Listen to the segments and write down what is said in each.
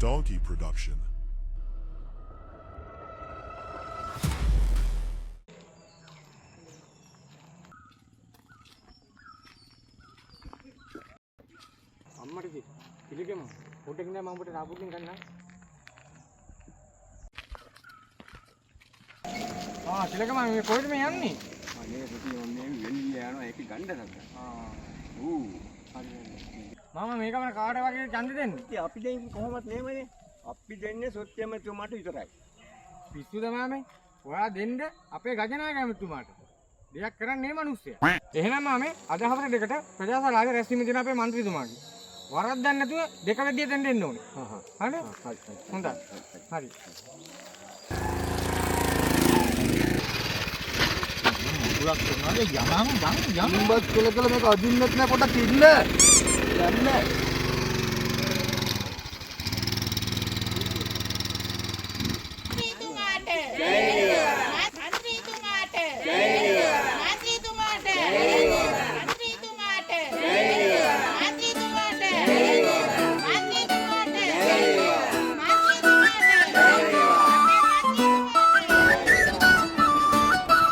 Donkey Production. අම්මටද පිළිගෙම පොඩ්ඩකින් දැන් මම ඔබට රාපුටින් ගන්නම්. තිලකම මේ කොහෙද මේ යන්නේ? අනේ පුතේ ඔන්නේ වෙන්නේ යනවා ඒක ගන්න නැත්නම්. හරි. මාමා මේකම කාට වගේ ඡන්ද දෙන්නේ? ඉතින් අපි දෙන්නේ කොහොමද නේමනේ? අපි දෙන්නේ සොච්චම තුමාට විතරයි. පිස්සුද මාමේ? ඔයා දෙන්න අපේ ගජනායක ඇමතුමාට. දෙයක් කරන්නේ මේ මිනිස්සයා. එහෙනම් මාමේ අද හවස දෙකට ප්‍රජාසභාවේ රැස්වීම දින අපේ മന്ത്രിතුමාගේ. වරද්දක් නැතුව දෙක වැඩිය දෙන්න ඕනේ. හරි? හොඳයි. හරි. මුලක් කරනවා යම් බස් කළ මේක අදින්නෙත් නෑ පොඩක් ඉන්න. යන්න.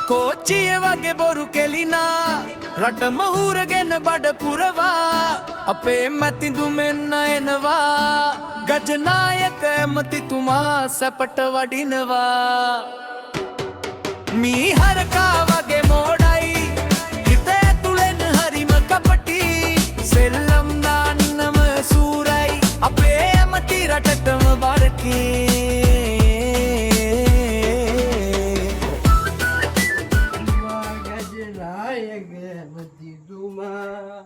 කෝච්චිය වගේ බොරු කෙලිනා රට මහූරගෙන බඩ පුරවා අපේ මැතිඳුමෙන්න එනවා ගජනායක ඇමතිතුමා සැපට වඩිනවා මීහරකා වගේ මෝඩයි හිත ඇතුලෙන් හරිම කපටි සෙල්ලම් දාන්නම සූරයි අපේ ඇමති රටටම බරකේ ඇමතිතුමා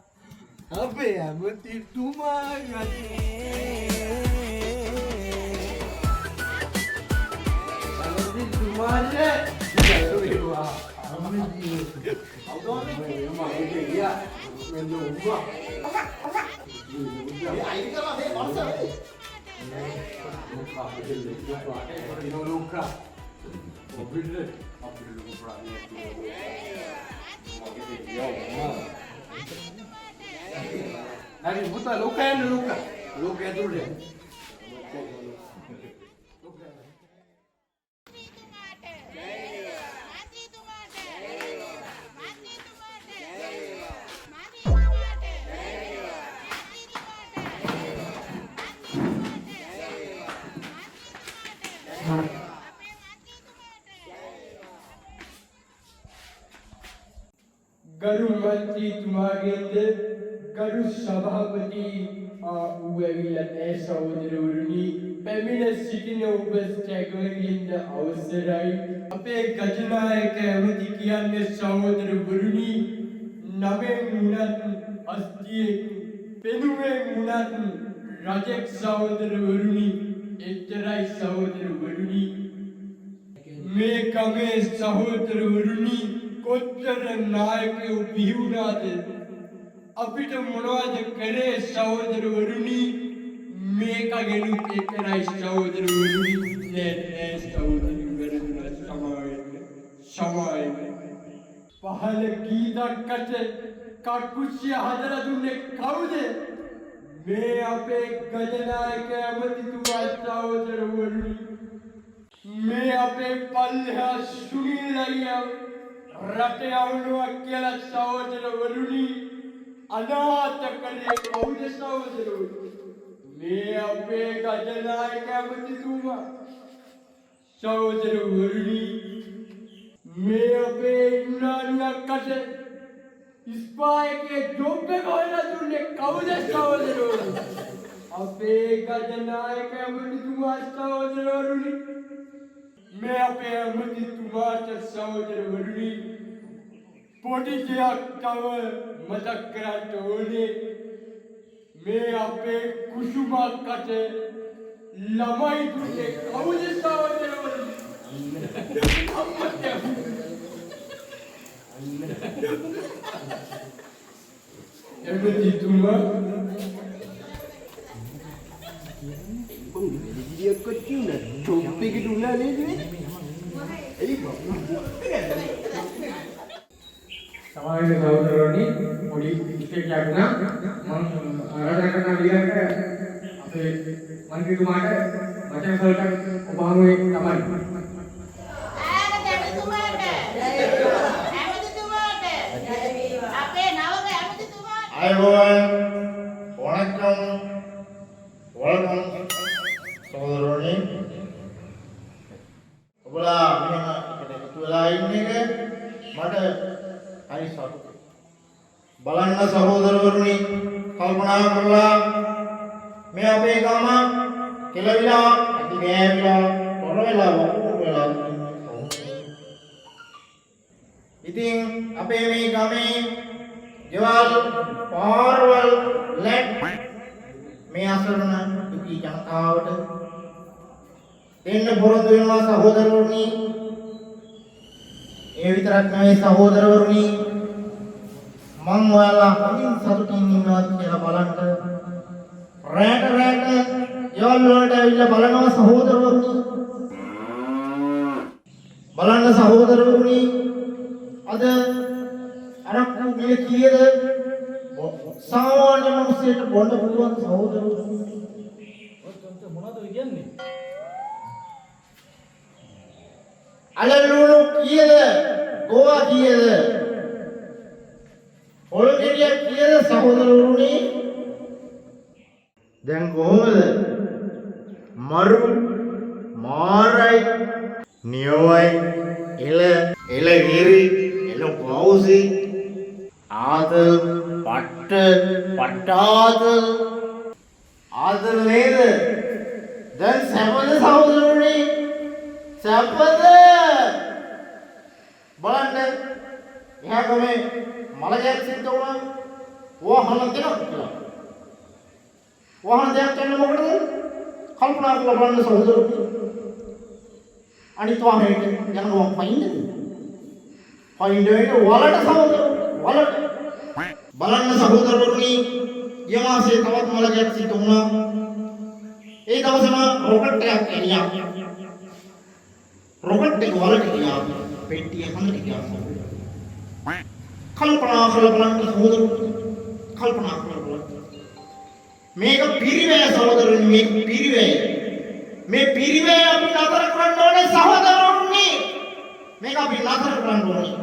Dari buta luka yang luka dulu deh. ගරු මන්ත්‍රීතුමාගෙන්ද ගරු සභාපති වූ සහෝදරවරුනි පැමිණ සිටින ඔබ සැකවලින්ද අවසරයි අපේ ගජනායක ඇමති කියන්නේ සහෝදරවරුනි නවෙන් මුණත් අස්තියෙක් පෙනුවෙන් මුණත් රජෙක් සහෝදරවරුනි එච්චරයි සහෝදරවරුනි මේ කමේ සහෝදරවරුනි කොච්චර නායකයෝ පිහිවුණාද අපිට මොනවද කරේ සහෝදරවරුනි මේකගෙනුත් එච්චරයි සහෝදරවරුනි නෑ සහෝදරවරුනි වැරදුනා සමාවෙන්න පහළ ගීතකට කට්කුච්චිය හදලා දුන්නේ කවුද මේ අපේ ගජනායක ඇමතිතුමා සහෝදරවරුනි මේ අපේ පල්ලෙහා සුනිල් අයියා රටේ අවුලුවක් කියලා සහෝදරවරුනි අනාථ කලේ කවුද සහෝදරවරුනි මේ අපේ ගජනායක ඇමතිතුමා සහෝදරවරුනි මේ අපේ ඉන්ද්‍රාණියකට ඉස්පායකේ ජොබ් එක හොයලා දුන්නේ කවුද සහෝදරවරුනි අපේ ගජනායක ඇමතිතුමා සහෝදරවරුනි මේ අපේ ඇමතිතුමාට සහෝදරවරුනි පොඩි දෙයක් තව මතක් කරන්න ඕනේ මේ අපේ කුසුමකට ළමයි දුන්නේ කවුද සහෝදරවරුනි ඇමතිතුමා Dia kecil dah. Copi ke dulu ni ni. සමාජ සහෝදරවරුනි පොඩි විශේෂයක් නම් මම ආරාධනා කරන විදිහට අපේ මන්ත්‍රීතුමාට වචන කළට ඔබ හමුවේ තමයි. ඈත ඇමතිතුමාට අපේ නවක ඇමතිතුමාට අයබෝවන් වණක්කම් වල්කම් සහෝදරෝනි ඔබලා මෙහෙම එකට එකතු වෙලා ඉන්න එක මට හරි සතුටුයි බලන්න සහෝදරවරුනි කල්පනා කරලා මේ අපේ ගම කෙලවිලා ඇති ගෑවිලා තොර වෙලා වකුගඩු වෙලා ඉතින් අපේ මේ ගමේ ගෙවල් පාරවල් ලැට් මේ අසරණ දුකී ජනතාවට දෙන්න පොරොන්දු වෙනවා සහෝදරවරුනි. ඒ විතරක් නෙවෙයි සහෝදරවරුනි, මං ඔයාලා හරින් සතුටින් ඉන්නවාද කියලා බලන්න රැට ගෙවල් වලට ඇවිල්ලා බලනවා සහෝදරවරුනි. බලන්න සහෝදරවරුනි, අද අරක්කු මිල කීයද? සාමාන්‍ය මිනිස්සෙට බොන්න පුළුවන් සහෝදරවරුනි. මොනවද ඔය කියන්නේ? අලලුණු කීයද? ගෝවා කීයද? ඔලගෙඩිය කීයද සහෝදරවරුනි? දැන් කොහොමද? මරු මාරයි නියවයි එල ගිරි එල පෞසි ආදල් පට්ටාදල් ආදල් නේද? දැන් සැපද සහෝදරවරුනි? සැපද? බලන්න එහා ගමේ මලයක් සිද්ධ වුණා. වහන දෙනවා කියලා. වහන දෙයක් කරන්න මොකටද? කල්පනා කරලා බලන්න සහෝදරවරුනි. අනිත් වාහනේට යනවා පයින්ද? පයින්ද වලට සහෝදරවරුනි වලට. බලන්න සහෝදරවරුනි, ගිය මාසේ තවත් මලයක් සිද්ධ වුණා. ඒ දවසම රොකට් එකක් එළියා. රොකට් එක වලට ගියා. පෙට්ටිය හඳට ගියා. කල්පනා කරලා බලන්න සහෝදරවරුනි. කල්පනා කරලා බලන්න. මේක පිරිවැය සහෝදරවරුනි, මේක පිරිවැය. මේ පිරිවැය අපි නතර කරන්න ඕනේ සහෝදරවරුනි. මේක අපි නතර කරන්න ඕනේ.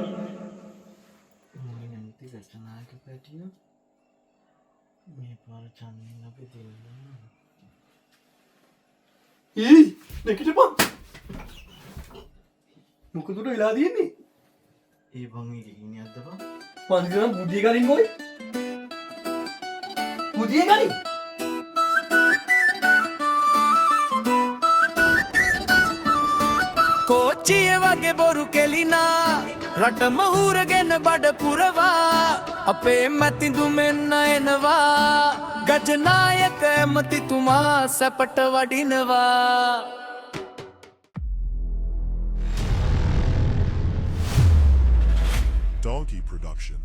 නැගිටපන්. මොකද උඩ වෙලා තියෙන්නේ? ඒ බං මේක ඉන්නේ අද්ද බං. පන්තිනම් බුදිය ගලින් කොයි? බුදිය ගලින්? කෝච්චිය වගේ බොරු කෙලිනා රටම හූරගෙන බඩ පුරවා අපේ මැතිඳුමෙන්න එනවා ගජනායක ඇමතිතුමා සැපට වඩිනවා. Donkey Production.